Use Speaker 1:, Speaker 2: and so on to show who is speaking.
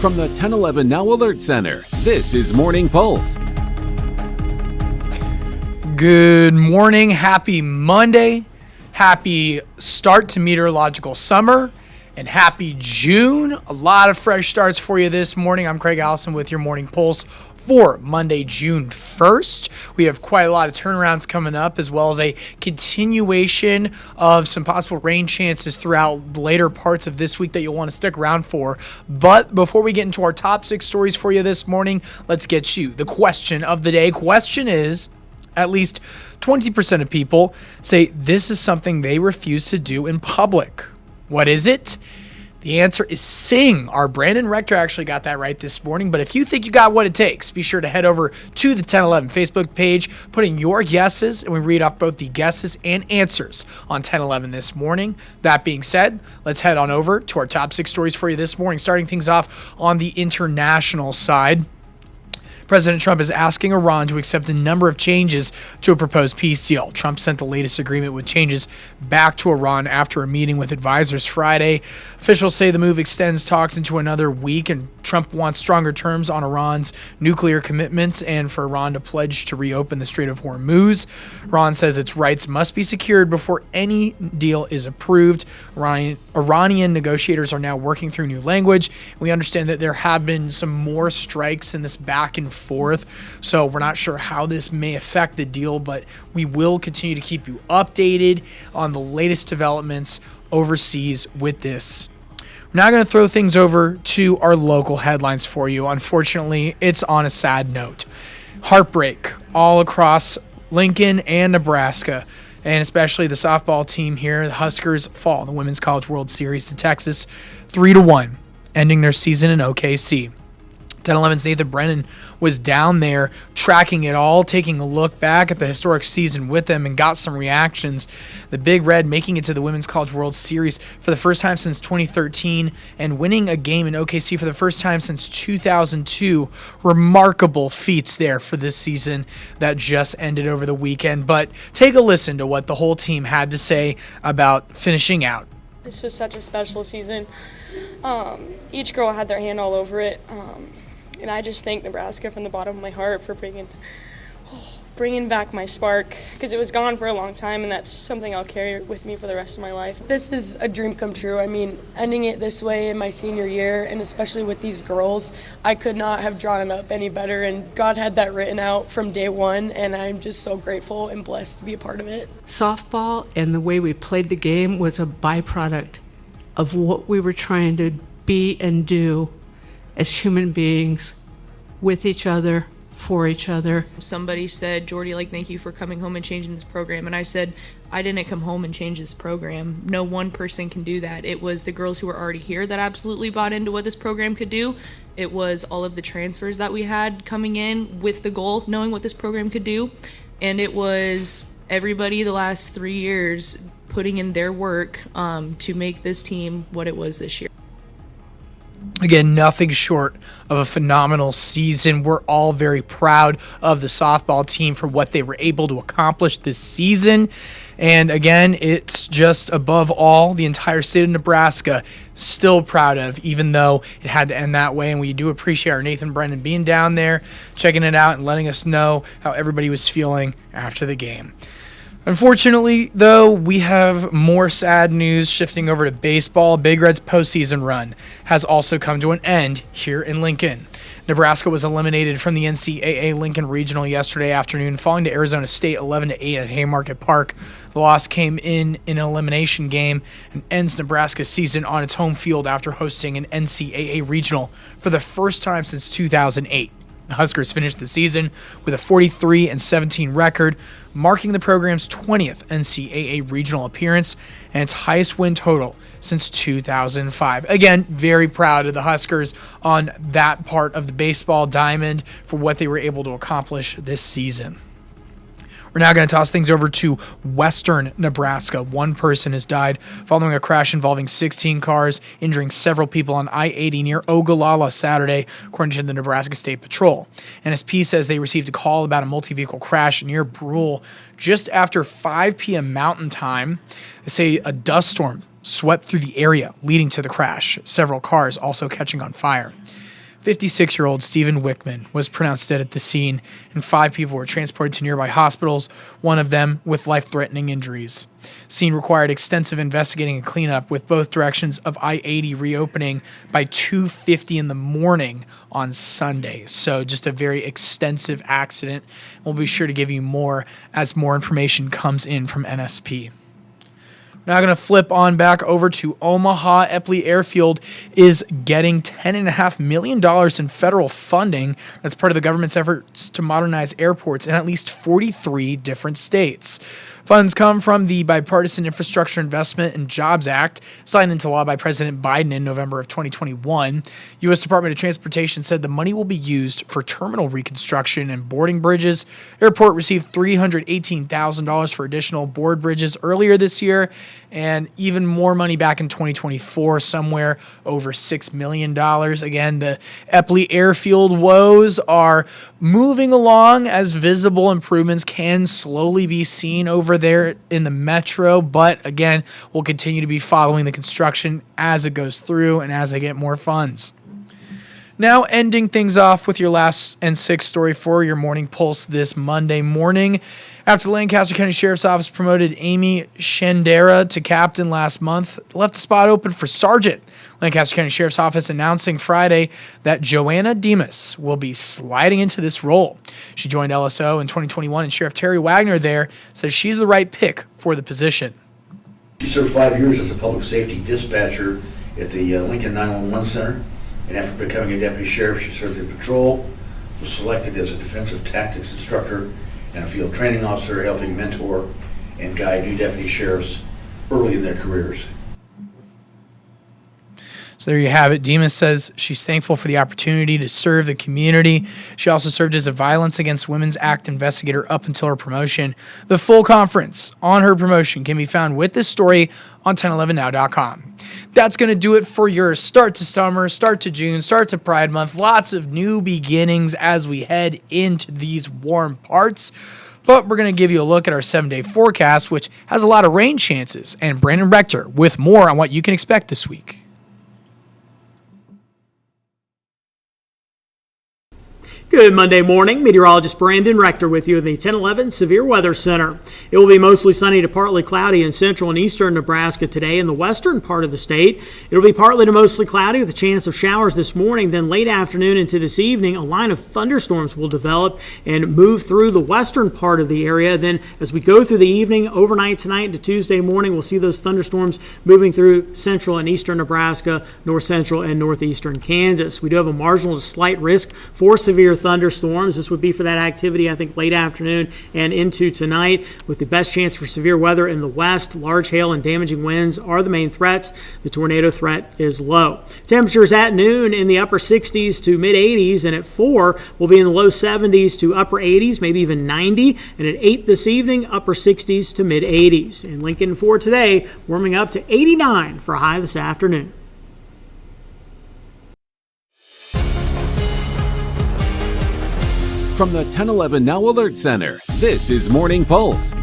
Speaker 1: From the 1011 Now Alert Center, this is Morning Pulse.
Speaker 2: Good morning. Happy Monday. Happy start to meteorological summer. And happy June. A lot of fresh starts for you this morning. I'm Craig Allison with your Morning Pulse for Monday, June 1st. We have quite a lot of turnarounds coming up, as well as a continuation of some possible rain chances throughout the later parts of this week that you'll want to stick around for. But before we get into our top 6 stories for you this morning, let's get you the question of the day. Question is, at least 20% of people say this is something they refuse to do in public. What is it? The answer is sing. Our Brandon Rector actually got that right this morning. But if you think you got what it takes, be sure to head over to the 1011 Facebook page, put in your guesses, and we read off both the guesses and answers on 1011 this morning. That being said, let's head on over to our top 6 stories for you this morning, starting things off on the international side. President Trump is asking Iran to accept a number of changes to a proposed peace deal. Trump sent the latest agreement with changes back to Iran after a meeting with advisors Friday. Officials say the move extends talks into another week, and Trump wants stronger terms on Iran's nuclear commitments and for Iran to pledge to reopen the Strait of Hormuz. Iran says its rights must be secured before any deal is approved. Iranian negotiators are now working through new language. We understand that there have been some more strikes in this back and forth, so we're not sure how this may affect the deal, but we will continue to keep you updated on the latest developments overseas with this. We're now going to throw things over to our local headlines for you. Unfortunately, it's on a sad note. Heartbreak all across Lincoln and Nebraska, and especially the softball team here. The Huskers fall in the Women's College World Series to Texas 3-1, ending their season in OKC. 1011's Nathan Brennan was down there tracking it all, taking a look back at the historic season with them, and got some reactions. The Big Red making it to the Women's College World Series for the first time since 2013 and winning a game in OKC for the first time since 2002. Remarkable feats there for this season that just ended over the weekend. But take a listen to what the whole team had to say about finishing out.
Speaker 3: This was such a special season. Each girl had their hand all over it. And I just thank Nebraska from the bottom of my heart for bringing back my spark, because it was gone for a long time, and that's something I'll carry with me for the rest of my life.
Speaker 4: This is a dream come true. I mean, ending it this way in my senior year, and especially with these girls, I could not have drawn it up any better, and God had that written out from day one, and I'm just so grateful and blessed to be a part of it.
Speaker 5: Softball and the way we played the game was a byproduct of what we were trying to be and do as human beings, with each other, for each other.
Speaker 6: Somebody said, Jordy, thank you for coming home and changing this program. And I said, I didn't come home and change this program. No one person can do that. It was the girls who were already here that absolutely bought into what this program could do. It was all of the transfers that we had coming in with the goal, knowing what this program could do. And it was everybody the last 3 years putting in their work to make this team what it was this year.
Speaker 2: Again, nothing short of a phenomenal season. We're all very proud of the softball team for what they were able to accomplish this season. And again, it's just above all, the entire state of Nebraska still proud of, even though it had to end that way. And we do appreciate our Nathan Brennan being down there, checking it out and letting us know how everybody was feeling after the game. Unfortunately, though, we have more sad news shifting over to baseball. Big Red's postseason run has also come to an end here in Lincoln. Nebraska was eliminated from the NCAA Lincoln Regional yesterday afternoon, falling to Arizona State 11-8 at Haymarket Park. The loss came in an elimination game and ends Nebraska's season on its home field after hosting an NCAA Regional for the first time since 2008. The Huskers finished the season with a 43-17 record, marking the program's 20th NCAA regional appearance and its highest win total since 2005. Again, very proud of the Huskers on that part of the baseball diamond for what they were able to accomplish this season. We're now going to toss things over to western Nebraska. One person has died following a crash involving 16 cars, injuring several people on I-80 near Ogallala Saturday, according to the Nebraska State Patrol. NSP says they received a call about a multi-vehicle crash near Brule just after 5 p.m. Mountain Time. They say a dust storm swept through the area, leading to the crash, several cars also catching on fire. 56-year-old Stephen Wickman was pronounced dead at the scene, and 5 people were transported to nearby hospitals, one of them with life-threatening injuries. Scene required extensive investigating and cleanup, with both directions of I-80 reopening by 2:50 in the morning on Sunday. So just a very extensive accident. We'll be sure to give you more as more information comes in from NSP. Now going to flip on back over to Omaha. Epley Airfield is getting $10.5 million in federal funding. That's part of the government's efforts to modernize airports in at least 43 different states. Funds come from the Bipartisan Infrastructure Investment and Jobs Act, signed into law by President Biden in November of 2021. U.S. Department of Transportation said the money will be used for terminal reconstruction and boarding bridges. Airport received $318,000 for additional board bridges earlier this year, and even more money back in 2024, somewhere over $6 million. Again, the Epley Airfield woes are moving along as visible improvements can slowly be seen over there in the metro, but again, we'll continue to be following the construction as it goes through and as they get more funds. Now, ending things off with your last and sixth story for your morning pulse this Monday morning. After the Lancaster County Sheriff's Office promoted Amy Shandera to captain last month, left the spot open for sergeant. Lancaster County Sheriff's Office announcing Friday that Joanna Demas will be sliding into this role. She joined LSO in 2021, and Sheriff Terry Wagner there says she's the right pick for the position.
Speaker 7: She served 5 years as a public safety dispatcher at the Lincoln 911 Center, and after becoming a deputy sheriff, she served in patrol, was selected as a defensive tactics instructor and a field training officer, helping mentor and guide new deputy sheriffs early in their careers.
Speaker 2: So there you have it. Demas says she's thankful for the opportunity to serve the community. She also served as a Violence Against Women's Act investigator up until her promotion. The full conference on her promotion can be found with this story on 1011now.com. That's going to do it for your start to summer, start to June, start to Pride Month. Lots of new beginnings as we head into these warm parts. But we're going to give you a look at our 7-day forecast, which has a lot of rain chances. And Brandon Rector with more on what you can expect this week.
Speaker 8: Good Monday morning. Meteorologist Brandon Rector with you in the 1011 Severe Weather Center. It will be mostly sunny to partly cloudy in central and eastern Nebraska today in the western part of the state. It will be partly to mostly cloudy with a chance of showers this morning. Then late afternoon into this evening, a line of thunderstorms will develop and move through the western part of the area. Then as we go through the evening, overnight tonight into Tuesday morning, we'll see those thunderstorms moving through central and eastern Nebraska, north central and northeastern Kansas. We do have a marginal to slight risk for severe thunderstorms. This would be for that activity, I think, late afternoon and into tonight, with the best chance for severe weather in the west. Large hail and damaging winds are the main threats. The tornado threat is low. Temperatures at noon in the upper 60s to mid 80s, and at 4 will be in the low 70s to upper 80s, maybe even 90. And at 8 this evening, upper 60s to mid 80s. And Lincoln for today, warming up to 89 for a high this afternoon.
Speaker 1: From the 1011 Now Alert Center, this is Morning Pulse.